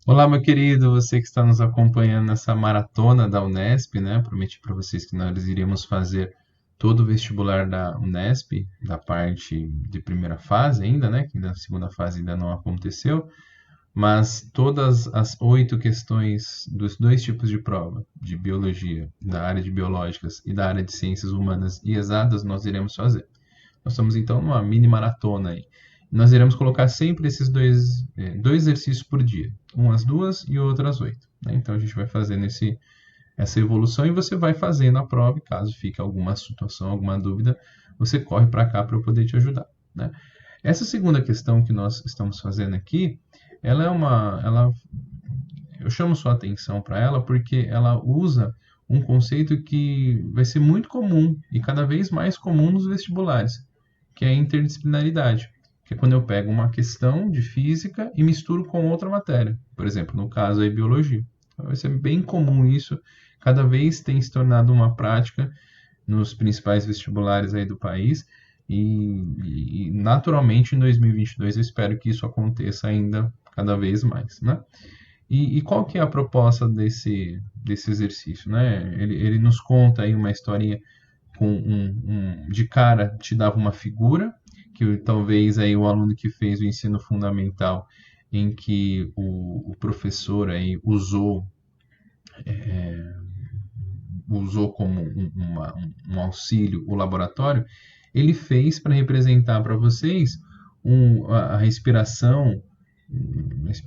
Olá, meu querido, você que está nos acompanhando nessa maratona da Unesp, né? Prometi para vocês que nós iríamos fazer todo o vestibular da Unesp, da parte de primeira fase ainda, né? Que da segunda fase ainda não aconteceu, mas todas as 8 questões dos dois tipos de prova, de biologia, da área de biológicas e da área de ciências humanas e exatas, nós iremos fazer. Nós estamos então numa mini maratona aí. Nós iremos colocar sempre esses dois exercícios por dia, um às 2 e outro às 8. Né? Então a gente vai fazendo essa evolução e você vai fazendo a prova. E caso fique alguma situação, alguma dúvida, você corre para cá para eu poder te ajudar. Né? Essa segunda questão que nós estamos fazendo aqui, eu chamo sua atenção para ela porque ela usa um conceito que vai ser muito comum e cada vez mais comum nos vestibulares, que é a interdisciplinaridade, que é quando eu pego uma questão de física e misturo com outra matéria. Por exemplo, no caso aí, biologia. Então, vai ser bem comum isso, cada vez tem se tornado uma prática nos principais vestibulares aí do país e naturalmente em 2022 eu espero que isso aconteça ainda cada vez mais, né? E qual que é a proposta desse exercício, né? Ele nos conta aí uma historinha de cara te dava uma figura que talvez aí o aluno que fez o ensino fundamental em que o professor aí usou como um auxílio o laboratório, ele fez para representar para vocês a respiração,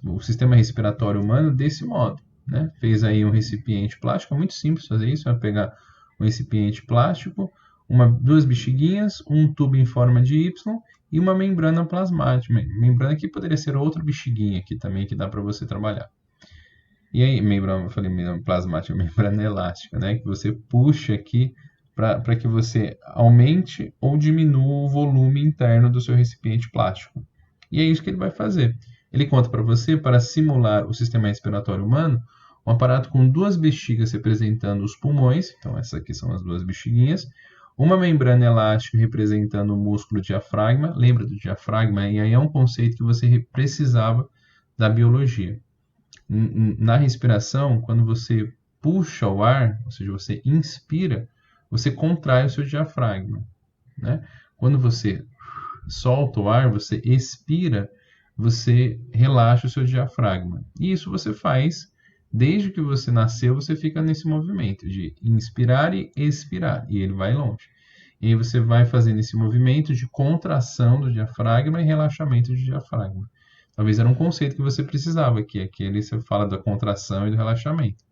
o sistema respiratório humano desse modo. Né? Fez aí um recipiente plástico, é muito simples fazer isso, vai pegar um recipiente plástico, duas bexiguinhas, um tubo em forma de Y e uma membrana plasmática. Membrana que poderia ser outra bexiguinha aqui também que dá para você trabalhar. E aí, membrana, eu falei membrana plasmática, membrana elástica, né? Que você puxa aqui para que você aumente ou diminua o volume interno do seu recipiente plástico. E é isso que ele vai fazer. Ele conta para você, para simular o sistema respiratório humano, um aparato com duas bexigas representando os pulmões, então essas aqui são as duas bexiguinhas, uma membrana elástica representando o músculo diafragma, lembra do diafragma? E aí é um conceito que você precisava da biologia. Na respiração, quando você puxa o ar, ou seja, você inspira, você contrai o seu diafragma. Né? Quando você solta o ar, você expira, você relaxa o seu diafragma. E isso você faz desde que você nasceu, você fica nesse movimento de inspirar e expirar, e ele vai longe. E aí você vai fazendo esse movimento de contração do diafragma e relaxamento do diafragma. Talvez era um conceito que você precisava, que aquele você fala da contração e do relaxamento.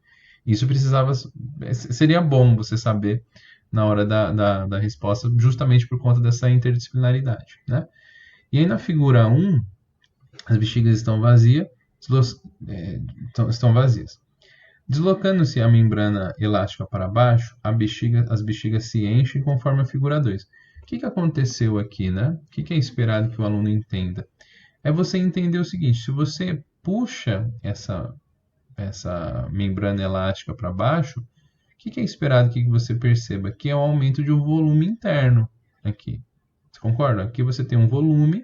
Isso precisava, seria bom você saber na hora da resposta, justamente por conta dessa interdisciplinaridade. Né? E aí na figura 1, as bexigas estão vazias. Deslocando-se a membrana elástica para baixo, as bexigas se enchem conforme a figura 2. O que aconteceu aqui, né? O que é esperado que o aluno entenda? É você entender o seguinte: se você puxa essa membrana elástica para baixo, o que é esperado que você perceba? Que é o aumento de um volume interno aqui. Você concorda? Aqui você tem um volume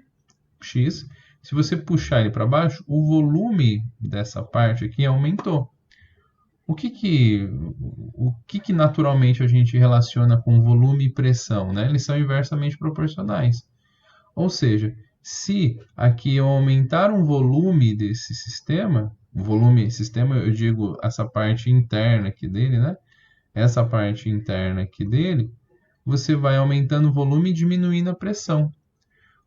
X. Se você puxar ele para baixo, o volume dessa parte aqui aumentou. O que naturalmente a gente relaciona com volume e pressão? Né? Eles são inversamente proporcionais. Ou seja, se aqui eu aumentar um volume desse sistema eu digo essa parte interna aqui dele, né? Essa parte interna aqui dele, você vai aumentando o volume e diminuindo a pressão.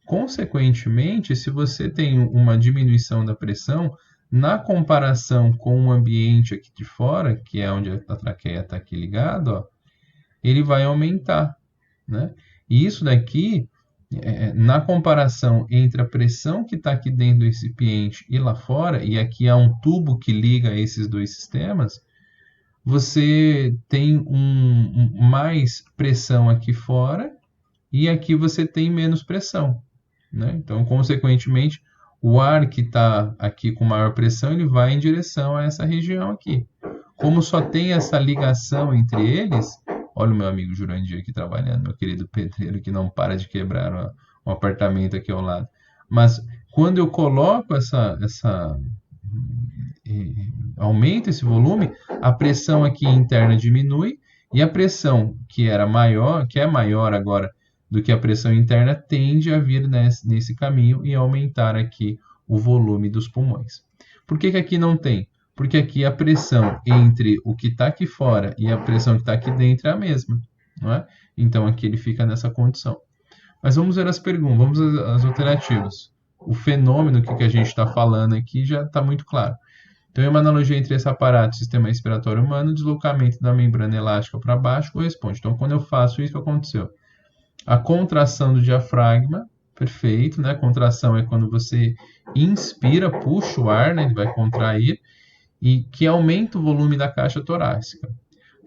Consequentemente, se você tem uma diminuição da pressão, na comparação com o ambiente aqui de fora, que é onde a traqueia está aqui ligada, ele vai aumentar. Né? E isso daqui, na comparação entre a pressão que está aqui dentro do recipiente e lá fora, e aqui há um tubo que liga esses dois sistemas, você tem mais pressão aqui fora e aqui você tem menos pressão. Né? Então, consequentemente, o ar que está aqui com maior pressão, ele vai em direção a essa região aqui. Como só tem essa ligação entre eles, olha o meu amigo Jurandir aqui trabalhando, meu querido pedreiro que não para de quebrar um apartamento aqui ao lado. Mas quando eu coloco aumenta esse volume, a pressão aqui interna diminui e a pressão que era maior, que é maior agora do que a pressão interna, tende a vir nesse caminho e aumentar aqui o volume dos pulmões. Por que aqui não tem? Porque aqui a pressão entre o que está aqui fora e a pressão que está aqui dentro é a mesma, não é? Então aqui ele fica nessa condição. Mas vamos ver as perguntas, vamos às alternativas. O fenômeno que a gente está falando aqui já está muito claro. Então, é uma analogia entre esse aparato e o sistema respiratório humano, o deslocamento da membrana elástica para baixo corresponde. Então, quando eu faço isso, o que aconteceu? A contração do diafragma, perfeito, né? A contração é quando você inspira, puxa o ar, né? Ele vai contrair, e que aumenta o volume da caixa torácica,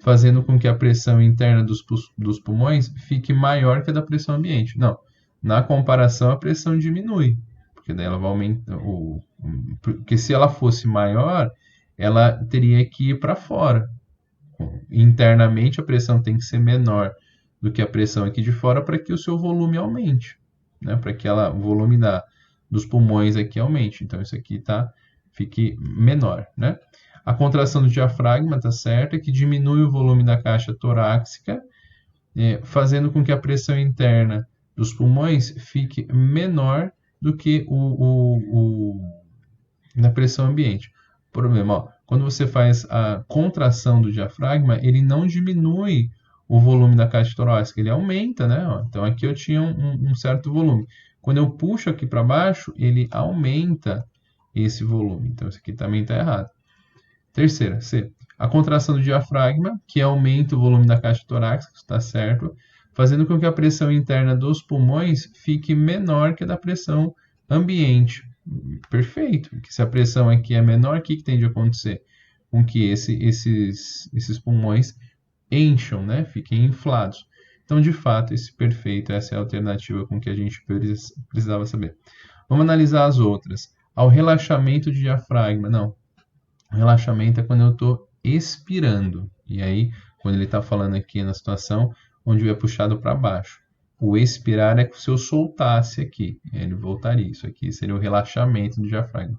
fazendo com que a pressão interna dos pulmões fique maior que a da pressão ambiente. Não, na comparação a pressão diminui, porque daí ela vai aumentar. Porque se ela fosse maior, ela teria que ir para fora. Internamente a pressão tem que ser menor do que a pressão aqui de fora para que o seu volume aumente, né? Para que o volume dos pulmões aqui aumente. Então isso aqui fique menor, né? A contração do diafragma, tá certo, é que diminui o volume da caixa torácica, fazendo com que a pressão interna dos pulmões fique menor do que na pressão ambiente. Problema, ó, quando você faz a contração do diafragma, ele não diminui o volume da caixa torácica, ele aumenta, né? Ó, então aqui eu tinha um certo volume. Quando eu puxo aqui para baixo, ele aumenta esse volume. Então isso aqui também está errado. Terceira, C. A contração do diafragma, que aumenta o volume da caixa torácica, está certo, fazendo com que a pressão interna dos pulmões fique menor que a da pressão ambiente. Perfeito. Porque se a pressão aqui é menor, o que tende a acontecer? Com que esses pulmões encham, né? Fiquem inflados. Então, de fato, essa é a alternativa com que a gente precisava saber. Vamos analisar as outras. Ao relaxamento do diafragma, não. O relaxamento é quando eu estou expirando. E aí, quando ele está falando aqui na situação onde eu é puxado para baixo. O expirar é se eu soltasse aqui. Ele voltaria. Isso aqui seria o relaxamento do diafragma.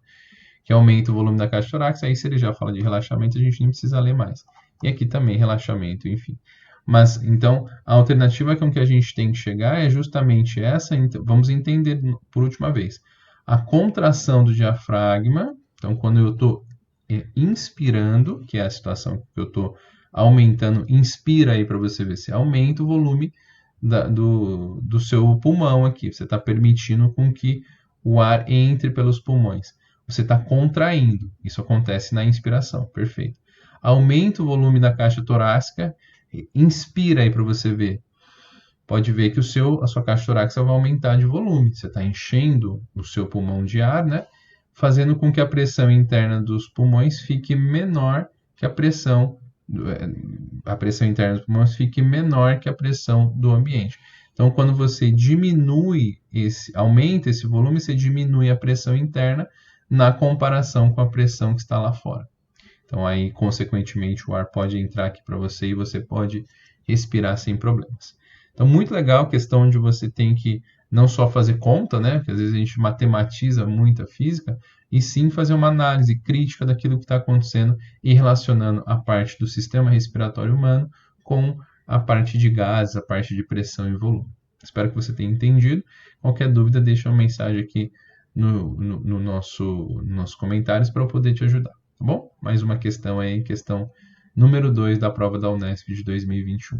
Que aumenta o volume da caixa torácica. Aí, se ele já fala de relaxamento, a gente nem precisa ler mais. E aqui também, relaxamento, enfim. Mas, então, a alternativa com que a gente tem que chegar é justamente essa. Vamos entender por última vez. A contração do diafragma. Então, quando eu estou inspirando, que é a situação que eu estou aumentando, inspira aí para você ver se aumenta o volume do seu pulmão aqui. Você está permitindo com que o ar entre pelos pulmões. Você está contraindo. Isso acontece na inspiração. Perfeito. Aumenta o volume da caixa torácica. Inspira aí para você ver. Pode ver que a sua caixa torácica vai aumentar de volume. Você está enchendo o seu pulmão de ar, né? Fazendo com que a pressão interna dos pulmões fique menor que a pressão interna dos pulmões fique menor que a pressão do ambiente. Então, quando você aumenta esse volume, você diminui a pressão interna na comparação com a pressão que está lá fora. Então, aí, consequentemente, o ar pode entrar aqui para você e você pode respirar sem problemas. Então, muito legal a questão de você tem que não só fazer conta, né? Porque às vezes a gente matematiza muito a física, e sim fazer uma análise crítica daquilo que está acontecendo e relacionando a parte do sistema respiratório humano com a parte de gases, a parte de pressão e volume. Espero que você tenha entendido. Qualquer dúvida, deixa uma mensagem aqui no nossos comentários para eu poder te ajudar, tá bom? Mais uma questão aí, questão número 2 da prova da Unesp de 2021.